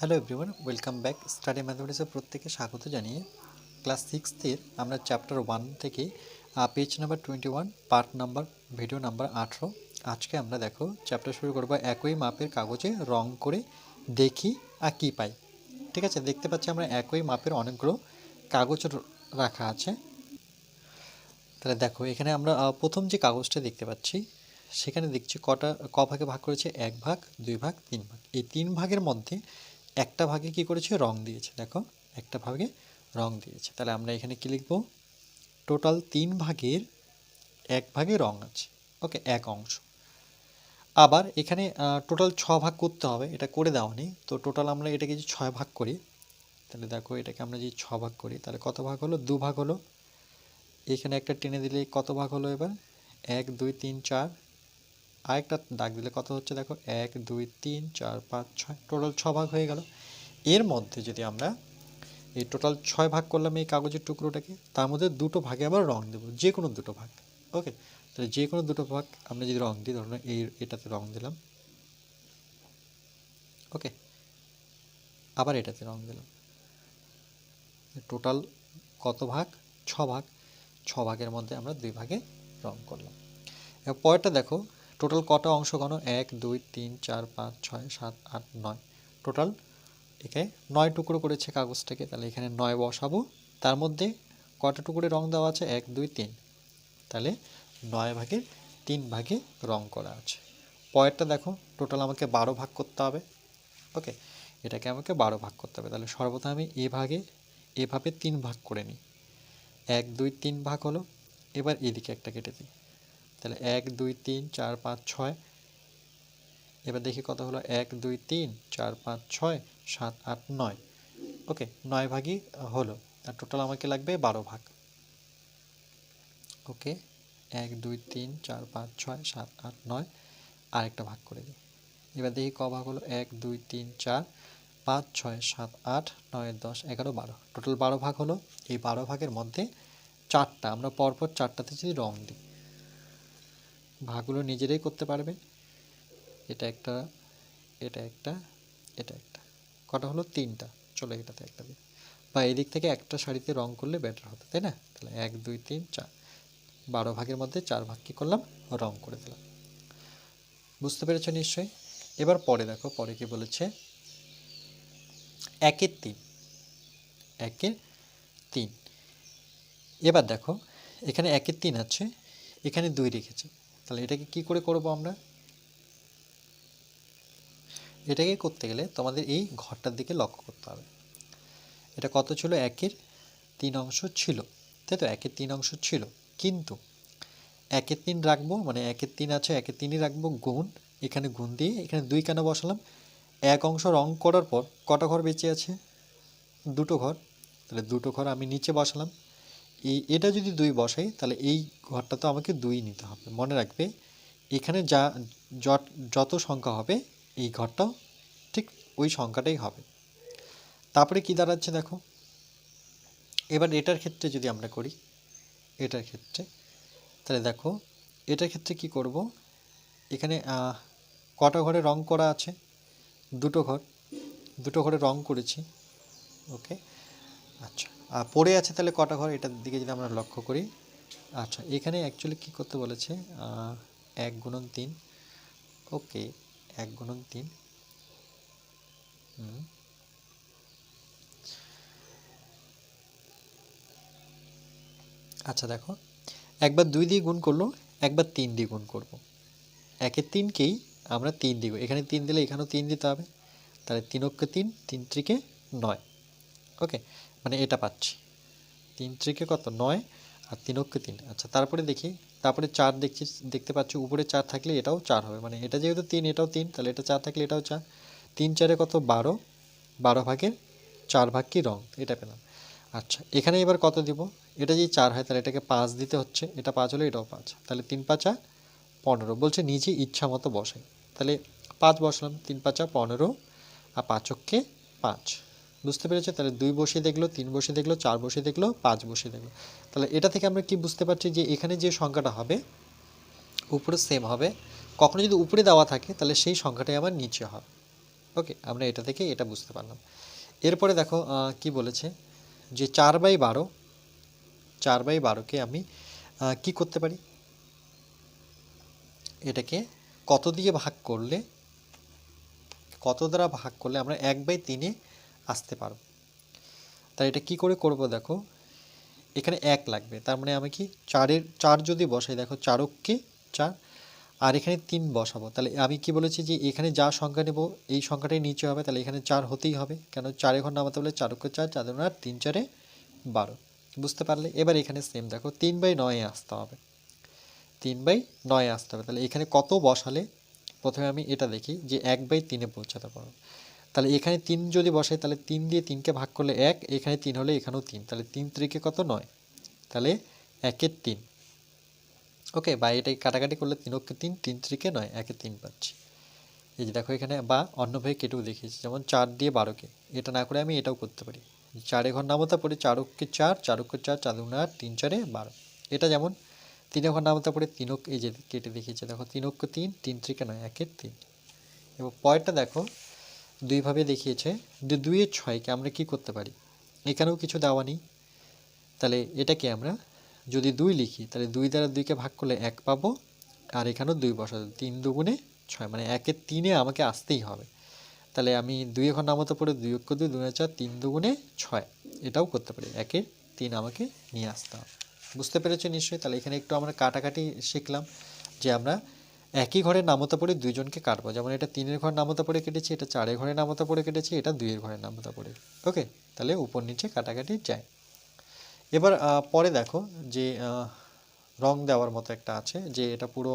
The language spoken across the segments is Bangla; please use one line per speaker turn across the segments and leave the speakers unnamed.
Hello everyone, welcome back. Study ম্যাথমেটিক্সের প্রত্যেকে স্বাগত জানিয়ে ক্লাস 6 আমরা চ্যাপ্টার 1 থেকে page number 21 part number video number 18। আজকে আমরা দেখো চ্যাপ্টার শুরু করবো একই মাপের কাগজে রং করে দেখি আর কী পাই। ঠিক আছে, দেখতে পাচ্ছি আমরা একই মাপের অনেকগুলো কাগজ রাখা আছে। তাহলে দেখো এখানে আমরা প্রথম যে কাগজটা দেখতে পাচ্ছি সেখানে দেখছি ক ভাগে ভাগ করেছে, 1 ভাগ, 2 ভাগ, 3 ভাগ। এই 3 ভাগের মধ্যে একটা ভাগে কি করেছে, রং দিয়েছে। দেখো একটা ভাগে রং দিয়েছে, তাহলে আমরা এখানে কি লিখব, টোটাল 3 ভাগের 1 ভাগে রং আছে। ওকে, এক অংশ। আবার এখানে টোটাল 6 ভাগ করতে হবে, এটা করে দেওয়া নেই। তো টোটাল আমরা এটাকে যে 6 ভাগ করি, তাহলে দেখো এটাকে আমরা যদি 6 ভাগ করি তাহলে কত ভাগ হলো, 2 ভাগ হলো। এখানে একটা টেনে দিলে কত ভাগ হলো, এবার 1 2 3 4, আরেকটা দাগ দিলে কত হচ্ছে, দেখো 1 2 3 4 5 6, টোটাল 6 ভাগ হয়ে গেল। এর মধ্যে যদি আমরা এই টোটাল 6 ভাগ করলাম এই কাগজের টুকরোটাকে, তার মধ্যে দুটো ভাগে আবার রং দেবো, যে কোনো দুটো ভাগ। ওকে, তাহলে যে কোনো দুটো ভাগ আমরা যদি রং দিই, ধরুন এটাতে রং দিলাম, ওকে, আবার এটাতে রং দিলাম। টোটাল কত ভাগ, 6 ভাগ। 6 ভাগের মধ্যে আমরা 2 ভাগে রং করলাম। এবার পরেরটা দেখো, টোটাল কটা অংশগণ, 1 2 3 4 5 6 7 8 9, টোটাল এখানে 9 টুকরো করেছে কাগজটাকে। তাহলে এখানে 9 বসাবো। তার মধ্যে কটা টুকরো রং দেওয়া আছে, 1 2 3, তাহলে 9 ভাগের 3 ভাগে রং করা আছে। পরেরটা দেখো, টোটাল আমাকে 12 ভাগ করতে হবে। ওকে, এটাকে আমাকে 12 ভাগ করতে হবে। তাহলে সর্বপ্রথম আমি এভাবে 3 ভাগ করে নিই। 1 2 3 ভাগ হলো। এবার এদিকে একটা কেটে দিই, তাহলে 1 2 3 4 5 6। এবার দেখি কত হলো, 1 2 3 4 5 6 7 8 9। ওকে, 9 ভাগই হলো। আর টোটাল আমাকে লাগবে 12 ভাগ। ওকে, 1 2 3 4 5 6 7 8 9, আরেকটা ভাগ করে দিই। এবার দেখি ক ভাগ হলো, 1 2 3 4 5 6 7 8 9 10 11 12, টোটাল 12 ভাগ হলো। এই 12 ভাগের মধ্যে 4টা আমরা পরপর 4টাতে যদি রং দিই, ভাগগুলো নিজেরাই করতে পারবে। এটা একটা, এটা একটা, এটা একটা, কটা হলো, 3টা। চলো এটাতে একটা দিই, বা এদিক থেকে একটা শাড়িতে রং করলে বেটার হতো, তাই না? তাহলে 1 2 3 4, 12 ভাগের মধ্যে 4 ভাগ কী করলাম, রং করে দিলাম। বুঝতে পেরেছ নিশ্চয়ই? এবার পরে দেখো, পরে কি বলেছে, 1 3, 1 3। এবার দেখো এখানে 1 3 আছে, এখানে 2 রেখেছে। তাহলে এটাকে কি করে করব আমরা? এটাকে করতে গেলে তোমাদের এই ঘরটার দিকে লক্ষ্য করতে হবে। এটা কত ছিল, 1 3 অংশ ছিল, তাই তো? 1 3 অংশ ছিল, কিন্তু 1 3 রাখবো, মানে 1 3 আছে, 1 3ই রাখবো, গুণ, এখানে গুণ দিয়ে এখানে 2 কেন বসালাম, এক অংশ রং করার পর কটা ঘর বেঁচে আছে, দুটো ঘর। তাহলে দুটো ঘর আমি নিচে বসালাম। এটা যদি 2 বসাই তাহলে এই ঘরটা তো আমাকে 2 নিতে হবে। মনে রাখবে, এখানে যত সংখ্যা হবে এই ঘরটাও ঠিক ওই সংখ্যাটাই হবে। তারপরে কি দাঁড়াচ্ছে দেখো, এবার এটার ক্ষেত্রে যদি আমরা করি, এটার ক্ষেত্রে, তাহলে দেখো এটার ক্ষেত্রে কি করব, এখানে কটা ঘরে রং করা আছে, দুটো ঘর, দুটো ঘরে রং করেছি। ওকে, আচ্ছা, আর পড়ে আছে তাহলে কটা ঘর, এটার দিকে যদি আমরা লক্ষ্য করি। আচ্ছা, এখানে অ্যাকচুয়ালি কী করতে বলেছে, 1 গুণন 3। ওকে, 1 গুণন 3। আচ্ছা দেখো, একবার 2 দিয়ে গুণ করলো, একবার 3 দিয়ে গুণ করবো। 1 3কেই আমরা 3 দিব, এখানে 3 দিলে এখানেও 3 দিতে হবে। তাহলে 3 অক্ষে 3, 3 ত্রিকে 9। ওকে, মানে এটা পাচ্ছি, 3 ত্রিকে কত, 9, আর 3 অক্ষে 3। আচ্ছা, তারপরে দেখি, তারপরে 4 দেখতে পাচ্ছি, উপরে 4 থাকলে এটাও 4 হবে, মানে এটা যেহেতু 3 এটাও 3, তাহলে এটা 4 থাকলে এটাও 4। 3 4 কত, 12, 12 ভাগের 4 ভাগ কি রং, এটা পেলাম। আচ্ছা, এখানে এবার কত দিব, এটা যদি 4 হয় তাহলে এটাকে 5 দিতে হচ্ছে, এটা 5 হলে এটাও 5, তাহলে 3 5 15। বলছে নিজে ইচ্ছা মতো বসাই, তাহলে 5 বসলাম, 3 5 15, আর 5 অক্ষে 5। বুঝতে পেরেছে? তাহলে 2 বসিয়ে দেখলো, 3 বসিয়ে দেখলো, 4 বসিয়ে দেখলো, 5 বসিয়ে দেখলো। তাহলে এটা থেকে আমরা কি বুঝতে পারছি, যে এখানে যে সংখ্যাটা হবে উপরে সেম হবে। কখনো যদি উপরে দেওয়া থাকে তাহলে সেই সংখ্যাটাই আমার নিচে হবে। ওকে, আমরা এটা থেকে এটা বুঝতে পারলাম। এরপরে দেখো কি বলেছে যে 4/12, 4/12কে আমি কি করতে পারি, এটাকে কত দিয়ে ভাগ করলে, কত দ্বারা ভাগ করলে আমরা 1/3-এ আসতে পারবো। তাই এটা কি করে করব, দেখো এখানে 1 লাগবে, তার মানে আমি কি 4 যদি বসাই, দেখো 4কে 4, আর এখানে 3 বসাবো, তাহলে আমি কি বলেছি যে এখানে যা সংখ্যা নেব এই সংখ্যাটাই নিচে হবে, তাহলে এখানে 4 হতেই হবে, কেন 4 ঘর নামাতে বলে 4কে 4, 4 দুগুণে 8, 3 4-এ 12, বুঝতে পারলে। এবার এখানে সেম দেখো 3/9-এ আসতে হবে, 3/9-এ আসতে হবে, তাহলে এখানে কত বসালে, প্রথমে আমি এটা দেখি যে 1/3-এ পৌঁছাতে পারবো। তাহলে এখানে 3 যদি বসাই, তাহলে 3 দিয়ে 3কে ভাগ করলে 1, এখানে 3 হলে এখানেও 3, তাহলে 3 3-কে কত 9, তাহলে 1-এর 3। ওকে, বা এটাই কাটাকাটি করলে 3-কে 3, 3 3-কে 9, 1-এ 3 পাচ্ছি। এই যে দেখো এখানে, বা অন্যভাবে কেটেও দেখিয়েছি, যেমন 4 দিয়ে 12কে, এটা না করে আমি এটাও করতে পারি, 4 ঘর নামতা পড়ে 4কে 4, 4কে 4, 4 দুগুণে 8, 3 4-এ 12। এটা যেমন 3 ঘর নামতা পড়ে 3, এই যে কেটে দেখিয়েছে দেখো 3-কে 3, 3 3-কে 9, 1-এর 3। এবং পরেরটা দেখো দুইভাবে দেখিয়েছে, 2-এর 6-কে আমরা কি করতে পারি, এখানেও কিছু দেওয়া নেই, তাহলে এটাকে আমরা যদি 2 লিখি, তাহলে 2 দ্বারা 2কে ভাগ করলে 1 পাবো, আর এখানেও 2 বসাবো, 3 দুগুণে 6, মানে 1-এর 3-এ আমাকে আসতেই হবে। তাহলে আমি 2 ঘর নামতে পড়ে 2-কে 2, 2 4, 3 দুগুণে 6, এটাও করতে পারি, 1-এর 3 আমাকে নিয়ে আসতে হবে। বুঝতে পেরেছো নিশ্চয়ই। তাহলে এখানে একটু আমরা কাটাকাটি শিখলাম, যে আমরা একই ঘরের নামতা পড়ে দুইজনকে কাটবো, যেমন এটা 3-এর ঘর নামতা পড়ে কেটেছি, এটা 4-এর ঘরে নামতা পড়ে কেটেছি, এটা 2-এর ঘরে নামতা পড়ে। ওকে, তাহলে উপর নিচে কাটাকাটি যায়। এবার পরে দেখো যে রং দেওয়ার মতো একটা আছে, যে এটা পুরো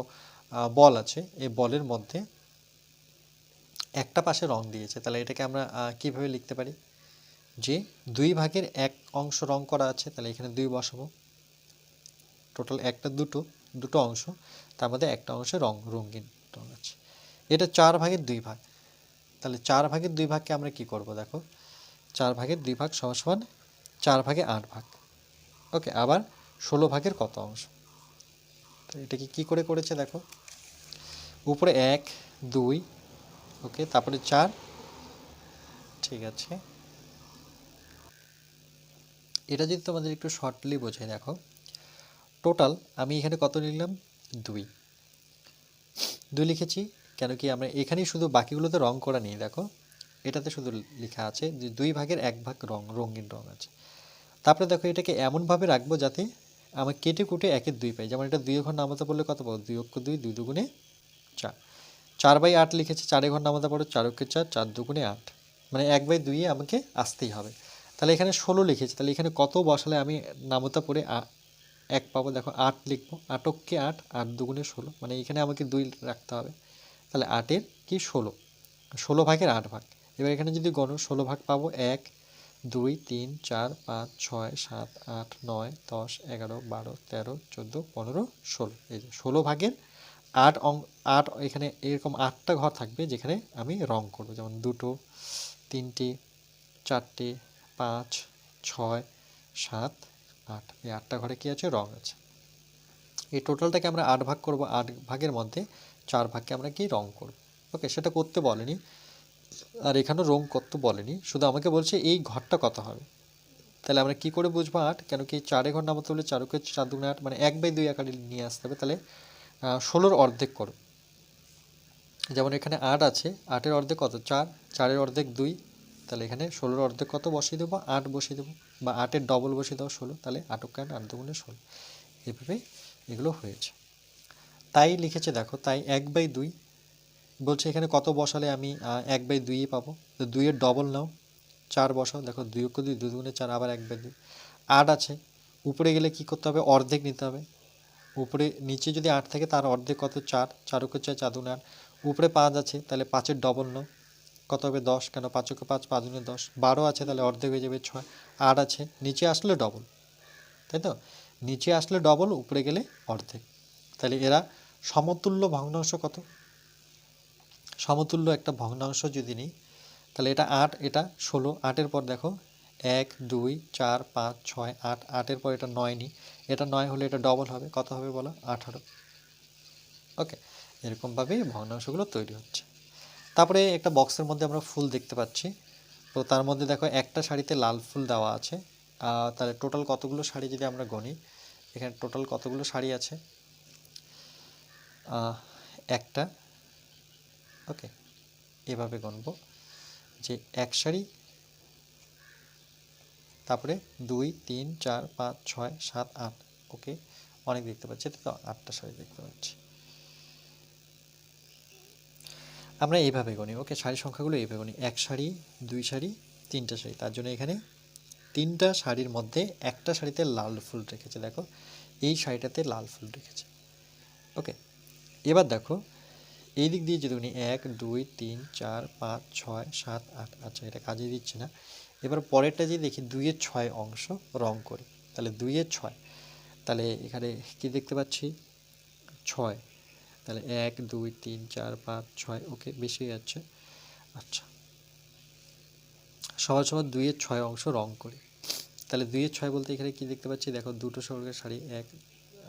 বল আছে, এই বলের মধ্যে একটা পাশে রং দিয়েছে, তাহলে এটাকে আমরা কিভাবে লিখতে পারি, যে 2/1 অংশ রং করা আছে, তাহলে এখানে 2 বসাবো, টোটাল একটা দুটো অংশ, তার মধ্যে একটা অংশে রঙিন রং আছে। এটা 4/2 ভাগ, তাহলে 4/2 ভাগকে আমরা কি করব, দেখো 4/2 ভাগ সমান 4/8 ভাগ। ওকে, আবার 16 কত অংশ, তো এটাকে কি করে করেছে দেখো, উপরে 1 2, ওকে, তারপরে 4, ঠিক আছে। এটা যদি তোমাদের একটু শর্টলি বোঝাই, দেখো টোটাল আমি এখানে কত লিখলাম, 2 লিখেছি, কেন কি আমরা এখানেই শুধু, বাকিগুলোতে রং করা নেই, দেখো এটাতে শুধু লেখা আছে যে 2/1 ভাগ রঙিন রং আছে। তারপরে দেখো এটাকে এমনভাবে রাখবো যাতে আমার কেটে কুটে 1-এর 2 পাই, যেমন এটা 2 ঘর নামাতে পড়লে কত পাবো, 2-কে 2, 2 দুগুণে 4, 4/8 লিখেছি, 4 ঘর নামাতে পড়ে 4-কে 4, 4 দুগুণে 8, মানে 1/2-এ আমাকে আসতেই হবে। তাহলে এখানে 16 লিখেছি, তাহলে এখানে কত বসালে আমি নামতা পড়ে 1 পাবো, দেখো 8 লিখবো, 8-কে 8, 8 দুগুণে 16, মানে এখানে আমাকে 2 রাখতে হবে, তাহলে 8-এর কি 16, 16/8 ভাগ। এবার এখানে যদি গণ 16 ভাগ পাবো, 1 2 3 4 5 6 7 8 9 10 11 12 13 14 15 16, এই যে 16/8 এখানে এরকম 8টা ঘর থাকবে যেখানে আমি রং করব, যেমন 2, 3, 4, 5 6 7 8, এই 8টা ঘরে কি আছে, রং আছে। এই টোটালটাকে আমরা 8 ভাগ করব, 8 ভাগের মধ্যে 4 ভাগকে আমরা কি রং করব। ওকে, সেটা করতে বলেনি, আর এখানেও রং করতে বলেনি, শুধু আমাকে বলছে এই ঘরটা কত হবে। তাহলে আমরা কি করে বুঝবো 8, কেন কি 4 ঘর নামাতে হলে 4-কে 4 দুগুণে 8, মানে 1/2 আকারে নিয়ে আসতে হবে, তাহলে 16-র অর্ধেক করো, যেমন এখানে 8 আছে, 8-এর অর্ধেক কত 4, 4-এর অর্ধেক 2, তাহলে এখানে 16-র অর্ধেক কত বসিয়ে দেবো, 8 বসিয়ে দেবো, বা 8-এর ডবল বসিয়ে দাও 16, তাহলে 8-কে 8 দুগুণে 16, এভাবে এগুলো হয়েছে। তাই লিখেছে দেখো, তাই 1/2 বলছে, এখানে কত বসালে আমি 1/2 পাবো, তো 2-এর ডবল নাও, 4 বসাও, দেখো 2-কে 2, 2 দুগুণে 4, আবার 1/2, 8 আছে, উপরে গেলে কি করতে হবে, অর্ধেক নিতে হবে, উপরে নিচে যদি 8 থাকে তার অর্ধেক কত 4, 4-কে 4, 4 দুগুণে 8, উপরে 5 আছে, তাহলে 5-এর ডবল নাও, কত হবে 10, কেন 5-কে 5, 5 দুগুণে 10, 12 আছে, তাহলে অর্ধেক হয়ে যাবে 6, 8 আছে, নিচে আসলে ডবল, তাই তো, নিচে আসলে ডবল, উপরে গেলে অর্ধেক, তাহলে এরা সমতুল্য ভগ্নাংশ কত, সমতুল্য একটা ভগ্নাংশ যদি নিই, তাহলে এটা 8, এটা 16, 8-এর পর দেখো 1 2 4 5 6 8, 8-এর পর এটা 9 নিই, এটা 9 হলে এটা ডবল হবে, কত হবে বলো, 18। ওকে, এরকমভাবেই ভগ্নাংশগুলো তৈরি হচ্ছে। তারপরে একটা বক্সের মধ্যে আমরা ফুল দেখতে পাচ্ছি। তো তার মধ্যে দেখো একটা শাড়িতে লাল ফুল দেওয়া আছে। তাহলে টোটাল কতগুলো শাড়ি যদি আমরা গণি, এখানে টোটাল কতগুলো শাড়ি আছে, একটা। ওকে, এভাবে গণবো যে এক শাড়ি, তারপরে 2 3 4 5 6 7 8। ওকে, অনেক দেখতে পাচ্ছি, তো 8টা শাড়ি দেখতে পাচ্ছি। আমরা এইভাবে গণি। ওকে, শাড়ির সংখ্যাগুলো এইভাবে গণি, এক শাড়ি, 2 শাড়ি, 3টা শাড়ি। তার জন্য এখানে 3টা শাড়ির মধ্যে একটা শাড়িতে লাল ফুল রেখেছে। দেখো এই শাড়িটাতে লাল ফুল রেখেছে। ওকে, এবার দেখো এই দিক দিয়ে যদি উনি 1 2 3 4 5 6 7 8, আচ্ছা এটা কাজে দিচ্ছে না। এবার পরেরটা যদি দেখি 2 এর 6 অংশ রং করি, তাহলে 2 এর 6, তাহলে এখানে কি দেখতে পাচ্ছি 6, তাহলে 1 2 3 4 5 6। ওকে, বেশি যাচ্ছে। আচ্ছা, সবার সবার 2 এর 6 অংশ রং করি, তাহলে 2 এর 6 বলতে এখানে কি দেখতে পাচ্ছি, দেখো দুটো সর্গের শাড়ি, 1,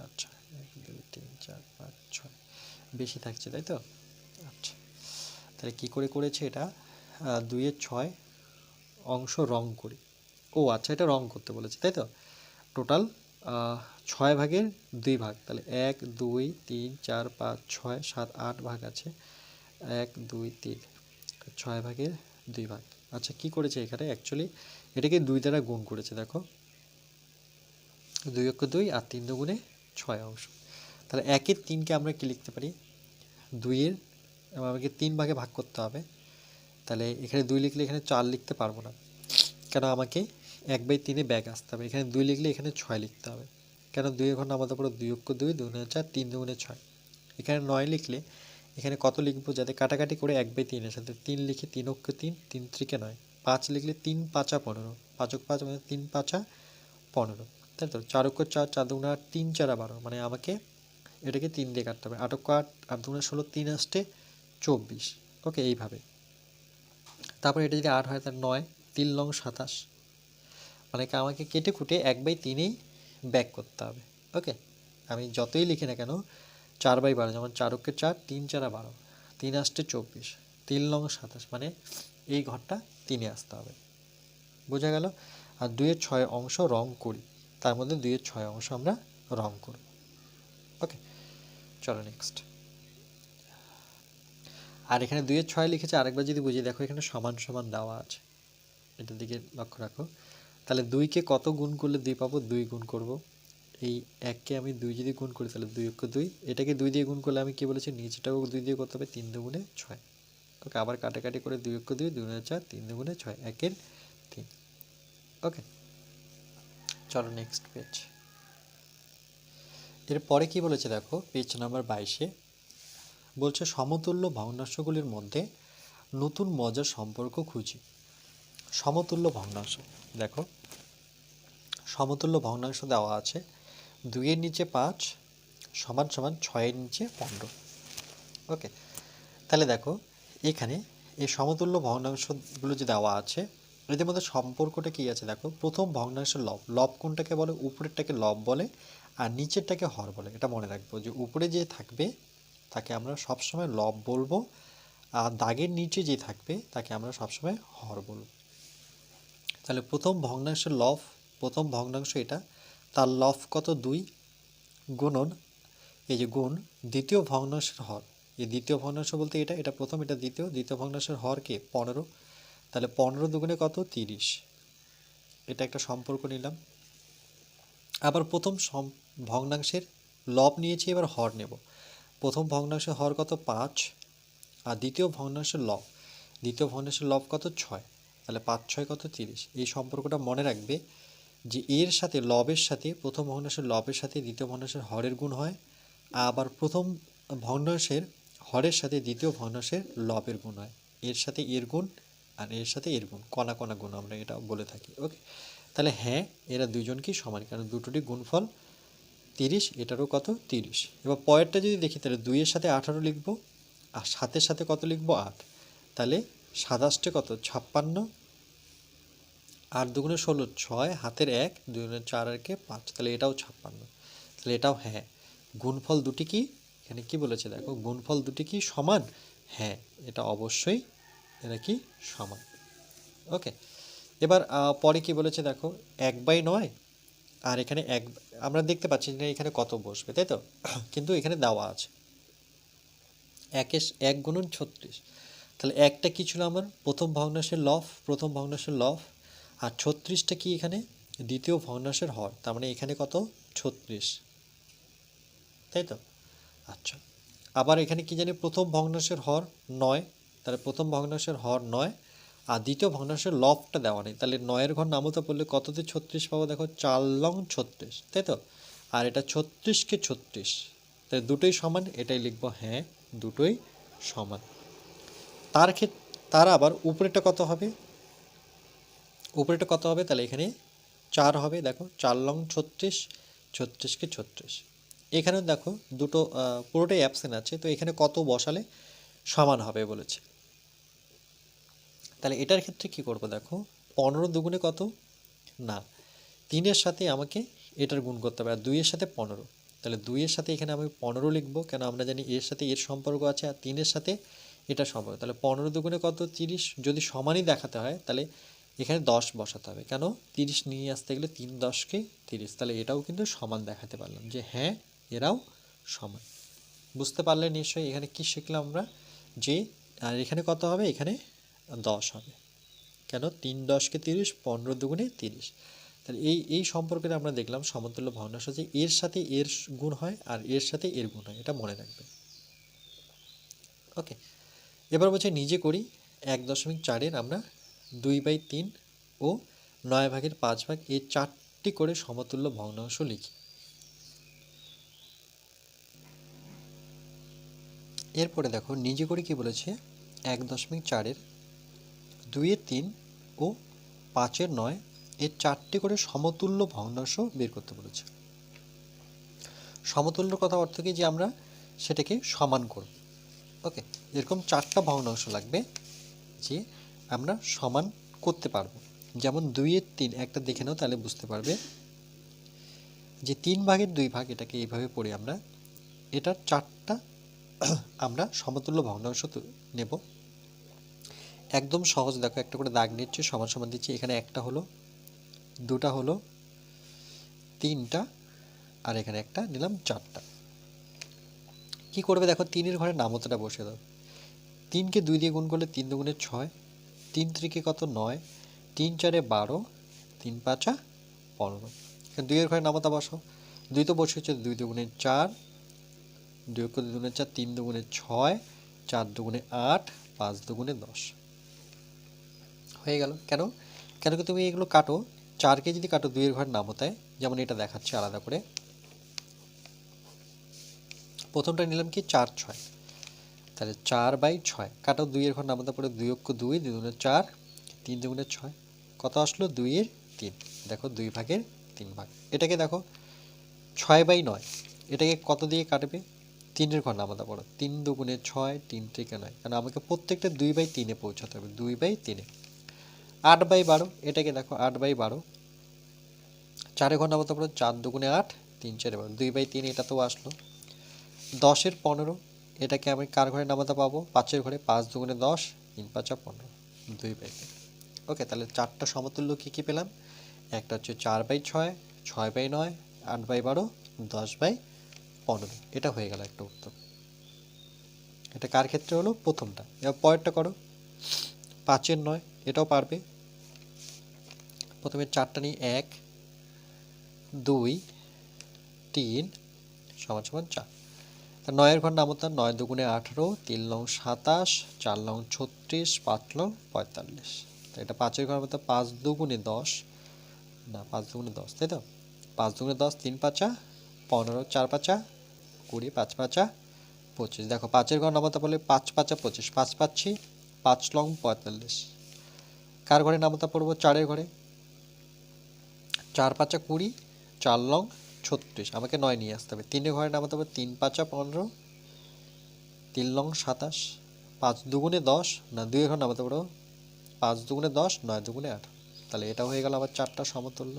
আচ্ছা 1 2 3 4 5 6, বেশি থাকছে তাই তো। আচ্ছা, তাহলে কি করে করেছে এটা, 2 এর 6 অংশ রং করি। ও আচ্ছা, এটা রং করতে বলেছে তাই তো। টোটাল 6 ভাগের 2 ভাগ, তাহলে 1 2 3 4 5 6 7 8 ভাগ আছে, 1 2 3, 6 ভাগের 2 ভাগ। আচ্ছা, কি করেছে এখানে অ্যাকচুয়ালি এটাকে 2 দ্বারা গুণ করেছে। দেখো 2 অক্ষ 2 আর 3 দুগুণে 6 অংশ। তাহলে 1 এর 3কে আমরা কি লিখতে পারি, 2 এর আমাকে 3 ভাগে ভাগ করতে হবে। তাহলে এখানে 2 লিখলে এখানে 4 লিখতে পারবো না, কেন আমাকে 1/3 ব্যাগ আসতে হবে। এখানে 2 লিখলে এখানে 6 লিখতে হবে, কেন 2 এখন আমাদের পুরো 2 অক্ষ 2 2 গুণে 4 3 দুগুণে 6। এখানে 9 লিখলে এখানে কত লিখবো, যাতে কাটাকাটি করে 1/3 এর সাথে 3 লিখি, 3 অক্ষ 3 3 3 9। 5 লিখলে 3 5 15, 5 অক্ষ 5 মানে 3 5 15, তাই তো। 4 অক্ষ 4 4 দুগুণে 8 3 4 12, মানে আমাকে এটাকে 3 দিয়ে কাটতে হবে। 8 অক্ষ 8 8 দুগুণে 16 3 আসতে 24। ওকে, এইভাবে। তারপরে এটা যদি 8 হয় তাহলে 9 3 লং 27, মানে আমাকে কেটে কুটে 1/3 ব্যাক করতে হবে। ওকে, আমি যতই লিখি না কেন 4/12, যেমন 4 অক্ষে 4 3 4 12, 3 আসতে 24, 3 লং 27, মানে এই ঘরটা 3-এ আসতে হবে। বোঝা গেল। আর 2 এর 6 অংশ রং করি, তার মধ্যে 2 এর 6 অংশ আমরা রং করব। ওকে, চলো নেক্সট। আর এখানে 2 এর 6 লিখেছে, আরেকবার যদি বুঝি, দেখো এখানে সমান সমান দেওয়া আছে, এটার দিকে লক্ষ্য রাখো। তাহলে 2কে কত গুণ করলে 2 পাবো, 2 গুণ করব। এই 1কে আমি 2 যদি গুণ করি তাহলে 2 অক্ষ 2, এটাকে 2 দিয়ে গুণ করলে আমি কি বলেছি, নিচেটাও 2 দিয়ে করতে হবে, 3 দুগুণে 6। ওকে, আবার কাটাকাটি করে 2 অক্ষ 2 2 গুণে 4 3 দুগুণে 6, 1 এর 3। ওকে, চলো নেক্সট পেজ। এরপরে কি বলেছে দেখো, পেজ নাম্বার 22-এ বলছে সমতুল্য ভগ্নাংশগুলির মধ্যে নতুন মজার সম্পর্ক খুঁজি। সমতুল্য ভগ্নাংশ, দেখো সমতুল্য ভগ্নাংশ দেওয়া আছে 2 এর নিচে 5 সমান সমান 6 এর নিচে 15। ওকে, তাহলে দেখো এখানে এই সমতুল্য ভগ্নাংশগুলো যে দেওয়া আছে এদের মধ্যে সম্পর্কটা কি আছে, দেখো প্রথম ভগ্নাংশের লব, লব কোনটাকে বলে, উপরেরটাকে লব বলে আর নিচেরটাকে হর বলে। এটা মনে রাখবো যে উপরে যে থাকবে তাকে আমরা সবসময় লব বলবো, আর দাগের নিচে যে থাকবে তাকে আমরা সবসময় হর বলবো। তাহলে প্রথম ভগ্নাংশের লব, প্রথম ভগ্নাংশ এটা, তার লব কত 2 গুণন এই যে গুণ দ্বিতীয় ভগ্নাংশের হর। এই দ্বিতীয় ভগ্নাংশ বলতে এটা, এটা প্রথম, এটা দ্বিতীয়, দ্বিতীয় ভগ্নাংশের হর কে 15, তাহলে 15 দুগুণে কত 30। এটা একটা সম্পর্ক নিলাম। আবার প্রথম ভগ্নাংশের লব নিয়েছি, এবার হর নেব। প্রথম ভগ্নাংশের হর কত 5, আর দ্বিতীয় ভগ্নাংশের লব, দ্বিতীয় ভগ্নাংশের লব কত 6, তাহলে 5 6 কত 30। এই সম্পর্কটা মনে রাখবে যে এর সাথে লবের সাথে প্রথম ভগ্নাংশের লবের সাথে দ্বিতীয় ভগ্নাংশের হরের গুণ হয়, আবার প্রথম ভগ্নাংশের হরের সাথে দ্বিতীয় ভগ্নাংশের লবের গুণ হয়। এর সাথে এর গুণ আর এর সাথে এর গুণ, কণা কণা গুণ আমরা এটা বলে থাকি। ওকে, তাহলে হ্যাঁ এরা দুজনকেই সমান, কারণ দুটোরই গুণফল 30, এটারও কত 30। এবার পরেরটা যদি দেখি তাহলে 2 এর সাথে 18 লিখব, আর 7-এর সাথে কত লিখব 8, তাহলে 7 কত 56, 8 দুগুণে 16 6, হাতের 1 2 গুণে 4 আর কে 5, তাহলে এটাও 56। তাহলে এটাও হ্যাঁ, গুণফল দুটি কি এখানে কি বলেছে দেখো, গুণফল দুটি কি সমান, হ্যাঁ, এটা অবশ্যই এরা কি সমান। ওকে, এবার পরে কি বলেছে দেখো, 1/9 আর এখানে আমরা দেখতে পাচ্ছি যে এখানে কত বসবে, তাই তো? কিন্তু এখানে দেওয়া আছে 1 গুণন 36। তাহলে একটা কি ছিল আমার প্রথম ভগ্নাংশের লব, আর 36টা কি এখানে দ্বিতীয় ভগ্নাংশের হর, তার মানে এখানে কত 36, তাই তো? আচ্ছা, আবার এখানে কি জানি প্রথম ভগ্নাংশের হর 9, তাহলে প্রথম ভগ্নাংশের হর 9 আর দ্বিতীয় ভগ্নাংশের লবটা দেওয়া নেই, তাহলে 9-এর ঘর নামতা পড়লে কততে 36 পাবো দেখো, 4 × 36, তাই তো? আর এটা 36কে 36, তাই দুটোই সমান, এটাই লিখবো হ্যাঁ দুটোই সমান। তার আবার উপরেটা কত হবে, তাহলে এখানে 4 হবে, দেখো 4 × 36, 36কে 36। এখানেও দেখো দুটো পুরোটাই অ্যাবসেন্ট আছে, তো এখানে কত বসালে সমান হবে বলেছে। তাহলে এটার ক্ষেত্রে কি করব দেখো, 15 দুগুণে কত না, 3-এর সাথে আমাকে এটার গুণ করতে হবে, আর 2-এর সাথে 15, তাহলে 2-এর সাথে এখানে আমি 15 লিখবো, কেন আমরা জানি এর সাথে এর সম্পর্ক আছে, আর 3-এর সাথে এটা সম্পর্ক, তাহলে 15 দুগুণে কত 30। যদি সমানই দেখাতে হয় তাহলে এখানে 10 বসাতে হবে, কেন 30 নিয়ে আসতে গেলে 3 × 10 = 30, তাহলে এটাও কিন্তু সমান দেখাতে পারলাম যে হ্যাঁ এরাও সমান। বুঝতে পারলে নিশ্চয়ই এখানে কি শিখলাম আমরা, যে আর এখানে কত হবে, এখানে 10 হবে, কেন 3 × 10 = 30, 15 দুগুণে 30। তাহলে এই সম্পর্কে আমরা দেখলাম সমতুল্য ভগ্নাংশ যে এর সাথে এর গুণ হয় আর এর সাথে এর গুণ হয়, এটা মনে রাখবে। ওকে, এবার বলছে নিজে করি 1.4-এর আমরা 2/3 ও 9/5 এই 4টি করে সমতুল্য ভগ্নাংশ লিখি। এরপরে দেখো নিজে করি কি বলেছে, 1.4-এর 2/3 ও 5/9 এই 4টি করে সমতুল্য ভগ্নাংশ বের করতে বলেছে। সমতুল্য কথা অর্থ কি, যে আমরা সেটাকে সমান করব। ওকে, এরকম 4টা ভগ্নাংশ লাগবে যে আমরা সমান করতে পারবো। যেমন 2/3 একটা দেখে নাও, তাহলে বুঝতে পারবে যে 3/2 এটাকে এইভাবে পড়ি আমরা, এটার 4টা আমরা সমতুল্য ভগ্নাংশ নেব। একদম সহজ, দেখো একটা করে দাগ নিচ্ছি, সমান সমান দিচ্ছি, এখানে একটা হলো, দুটা হলো, তিনটা, আর এখানে একটা নিলাম, 4টা। কি করবে দেখো, 3-এর ঘরে নামতাটা বসে দাও, 3কে 2 দিয়ে গুণ করলে 3 দুগুণে 6, 3 3-কে কত 9, 3 4-এ 12, 3 5-আ 15। এখানে 2-এর ঘরে নামতা বসাও, 2 তো বসেছে, 2 দুগুণে 4, 2 দুগুণে 4, 3 দুগুণে 6, 4 দুগুণে 8, 5 দুগুণে 10 হয়ে গেল। কেন কেন কি তুমি এগুলো কাটো, 4কে যদি কাটো 2-এর ঘরে নামতায়, যেমন এটা দেখাচ্ছে আলাদা করে, প্রথমটা নিলাম কি 4 6, তাহলে 4/6 কাটো, 2-এর ঘর নামতা পড়ে 2 অক্ষ 2, 2 দুগুণে 4, 3 দুগুণে 6, কত আসলো 2/3, দেখো 2/3 এটাকে দেখো 6/9, এটাকে কত দিয়ে কাটবে, 3-এর ঘর নামতা পড়ো, 3 দুগুণে 6, 3 থেকে 9, কারণ আমাকে প্রত্যেকটা 2/3-এ পৌঁছাতে হবে, 2/3-এ। 8/12 এটাকে দেখো 8/12, 4-এর ঘর নামতা পড়ো, 4 দুগুণে 8, 3 4 12, 2/3 এটা তো আসলো। 10-এর 15 এটাকে আমি কার ঘরে নামাতে পাবো, 5-এর ঘরে, 5 দুগুণে 10, 3 5-আ 15, 2/3। ওকে, তাহলে 4টা সমতুল্য কি কি পেলাম, একটা হচ্ছে 4/6, 6/9, 8/12, 10/15, এটা হয়ে গেল একটা উত্তর। এটা কার ক্ষেত্রে হলো, প্রথমটা। এবার পরেরটা করো, 5-এর 9, এটাও পারবে। প্রথমে 4টা নিই, 1 2 3 = 4, 9-এর ঘর নামতা, 9 দুগুণে 18, 3 9 27, 4 9 36, 5 9 45, এটা 5-এর ঘর নামতা, 5 দুগুণে 10, না 5 দুগুণে 10, তাই তো, 5 দুগুণে 10, 3 5-আ 15, 4 5-আ 20, 5 5-আ 25, দেখো 5-এর ঘর নামতা বলে 5 5-আ 25, 5 পাচ্ছি, 5 9 45, কার ঘরে নামতা পড়বো, 4-এর ঘরে, 4 5-আ 20, 4 9 36, আমাকে 9 নিয়ে আসতে হবে, 3-এর ঘরে নামাতে হবে, 3 5-আ 15, 3 9 27, 5 দুগুণে 10, না 2-এর ঘর নামাতে পারো, 5 দুগুণে 10, 9 দুগুণে 18, তাহলে এটা হয়ে গেল আবার 4টা সমতুল্য।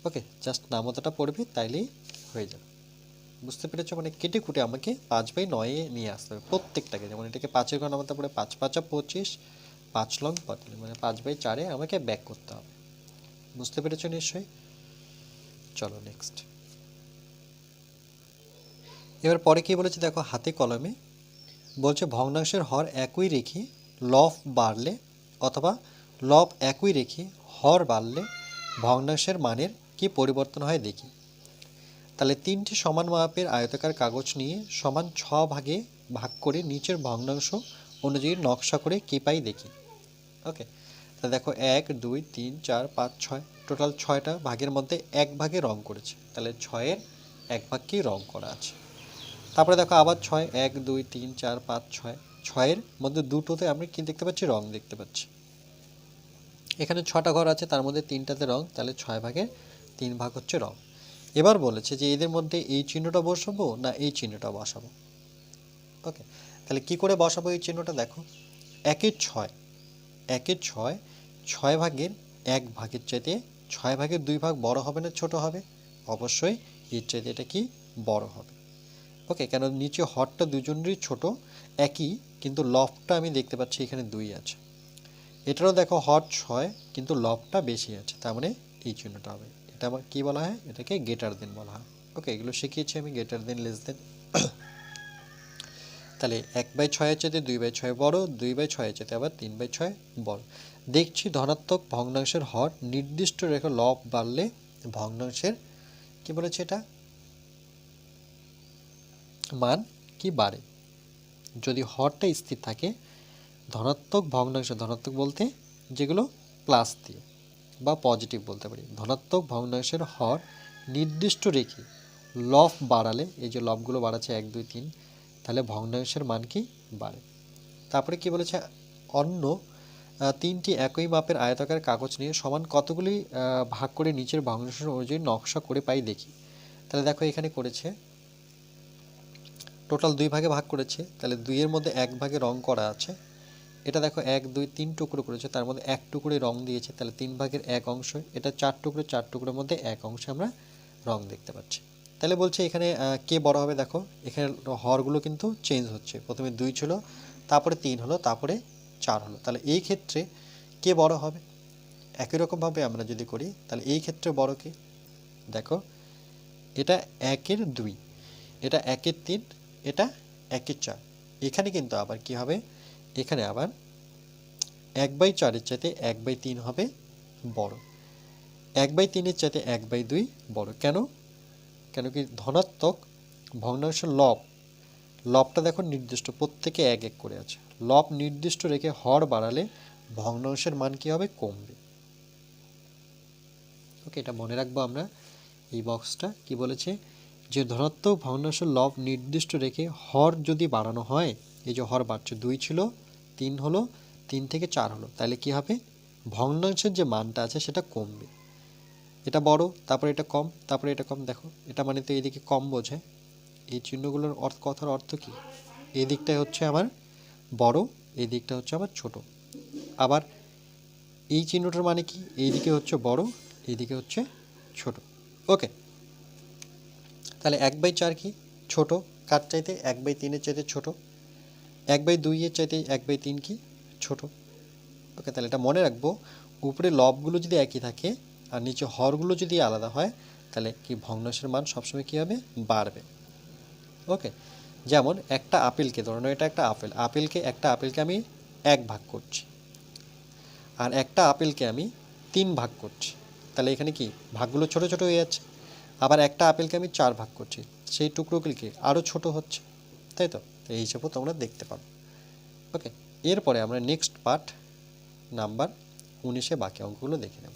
ওকে, জাস্ট নামতাটা পড়বে, তাইলেই হয়ে যাবে। বুঝতে পেরেছো? মানে কেটে কুটে আমাকে 5/9 নিয়ে আসতে হবে প্রত্যেকটাকে। যেমন এটাকে 5-এর ঘর নামাতে পারে 5×5 = 25, 5 লং 45, মানে 5/4 আমাকে ব্যাক করতে হবে। বুঝতে পেরেছো নিশ্চয়ই? চলো নেক্সট। এবার পরে কি বলেছে দেখো, হাতে কলমে বলছে ভগ্নাংশের হর একই রেখে লব বাড়লে অথবা লব একই রেখে হর বাড়লে ভগ্নাংশের মানের কি পরিবর্তন হয় দেখি। তাহলে 3টি সমান মাপের আয়তাকার কাগজ নিয়ে সমান 6 ভাগে ভাগ করে নিচের ভগ্নাংশ অনুযায়ী নকশা করে কি পাই দেখি। ওকে, তাহলে দেখো 1 2 3 4 5 6 টোটাল 6টা ভাগের মধ্যে 1 ভাগে রং করেছে, তাহলে 6-এর 1 ভাগকেই রং করা আছে। তারপরে দেখো আবার 6 1 2 3 4 5 6 6-এর মধ্যে দুটোতে আমরা কি দেখতে পাচ্ছি, রং দেখতে পাচ্ছি। এখানে 6টা ঘর আছে, তার মধ্যে 3টাতে রং, তাহলে 6 ভাগের 3 ভাগ হচ্ছে রং। এবার বলেছে যে এদের মধ্যে এই চিহ্নটা বসাবো না এই চিহ্নটা বসাবো। ওকে, তাহলে কি করে বসাবো এই চিহ্নটা, দেখো 1-এর 6 1-এর 6 6 ভাগের 1 ভাগের চাইতে 6 ভাগের 2 ভাগ বড় হবে না ছোট হবে? অবশ্যই এর চাইতে এটা কি বড় হবে। ওকে, কেন নিচে হরটা দুজনেরই ছোট একই, কিন্তু লবটা আমি দেখতে পাচ্ছি এখানে 2 আছে। এটারও দেখো হর 6 কিন্তু লবটা বেশি আছে, তার মানে এই চিহ্নটা হবে। এটা আবার কী বলা হয়, এটাকে গ্রেটার দেন বলা হয়। ওকে, এগুলো শিখিয়েছি আমি, গ্রেটার দেন লেস দেন। তাহলে 1/6 এর চাইতে 2/6 বড়, 2/6 এর চাইতে আবার 3/6 বড়। দেখছি ধনাত্মক ভগ্নাংশের হর নির্দিষ্ট রেখে লব বাড়লে ভগ্নাংশের কি বলেছে এটা মান কি বাড়ে। যদি হরটা স্থির থাকে, ধনাত্মক ভগ্নাংশ, ধনাত্মক বলতে যেগুলো প্লাস দিয়ে বা পজিটিভ বলতে পারি, ধনাত্মক ভগ্নাংশের হর নির্দিষ্ট রেখে লব বাড়ালে, এই যে লবগুলো বাড়াচ্ছে 1 2 3, তাহলে ভগ্নাংশের মান কি বাড়ে। তারপরে কি বলেছে, অন্য 3টি একই মাপের আয়তাকার কাগজ নিয়ে সমান কতগুলি ভাগ করে নিচের ভগ্নাংশ অনুযায়ী নকশা করে পাই দেখি। তাহলে দেখো এখানে করেছে টোটাল 2 ভাগে ভাগ করেছে, তাহলে 2-এর মধ্যে 1 ভাগে রং করা আছে। এটা দেখো 1 2 3 টুকরো করেছে, তার মধ্যে 1 টুকরো রং দিয়েছে, তাহলে 3 ভাগের 1 অংশ। এটা 4 টুকরোর মধ্যে 1 অংশে আমরা রং দেখতে পাচ্ছি। তাহলে বলছে এখানে কে বড় হবে, দেখো এখানে হরগুলো কিন্তু চেঞ্জ হচ্ছে, প্রথমে 2 ছিল, তারপরে 3 হলো, তারপরে 4 হলো। তাহলে এই ক্ষেত্রে কে বড় হবে, একই রকমভাবে আমরা যদি করি তাহলে এই ক্ষেত্রে বড় কে, দেখো এটা 1-এর 2, এটা 1-এর 3, এটা 1-এর 4। এখানে কিন্তু আবার কি হবে, এখানে আবার 1/4-এর চাইতে 1/3 হবে বড়, 1/3-এর চাইতে 1/2 বড়। কেন কি ধনাত্মক ভগ্নাংশের লবটা দেখো নির্দিষ্ট, প্রত্যেকে 1 1 করে আছে। লব নির্দিষ্ট রেখে হর বাড়ালে ভগ্নাংশের মান কি হবে, কমবে। ওকে, এটা মনে রাখবো আমরা। এই বক্সটা কি বলেছে, যে ধনাত্মক ভগ্নাংশের লব নির্দিষ্ট রেখে হর যদি বাড়ানো হয়, এই যে হর বাড়ছে, 2 ছিল 3 হলো, 3 থেকে 4 হলো, তাহলে কি হবে, ভগ্নাংশের যে মানটা আছে সেটা কমবে। এটা বড়, তারপরে এটা কম, তারপরে এটা কম। দেখো এটা মানে তো এইদিকে কম বোঝায়। এই চিহ্নগুলোর কথার অর্থ কি, এই দিকটাই হচ্ছে আমার বড়, এই দিকটা হচ্ছে আমার ছোট। আবার এই চিহ্নটার মানে কি, এই দিকে হচ্ছে বড়, এই দিকে হচ্ছে ছোট। ওকে, তাহলে 1/4 কি ছোট, কার চাইতে, 1/3-এর চাইতে ছোট, 1/2-এর চাইতে 1/3 কি ছোট। ওকে, তাহলে এটা মনে রাখবো, উপরে লবগুলো যদি একই থাকে আর নিচে হরগুলো যদি আলাদা হয়, তাহলে কি ভগ্নাংশের মান সবসময় কী হবে, বাড়বে। ওকে, যেমন একটা আপেলকে, ধরুন এটা একটা একটা আপেলকে আমি 1 ভাগ করছি, আর একটা আপেলকে আমি 3 ভাগ করছি, তাহলে এখানে কি ভাগগুলো ছোট ছোট হয়ে যাচ্ছে। আবার একটা আপেলকে আমি 4 ভাগ করছি, সেই টুকরোগুলিকে আরও ছোট হচ্ছে, তাই তো এই হিসেবেও তোমরা দেখতে পারো। ওকে, এরপরে আমরা নেক্সট পার্ট নাম্বার 19-এ বাকি অঙ্কগুলো দেখে নেব।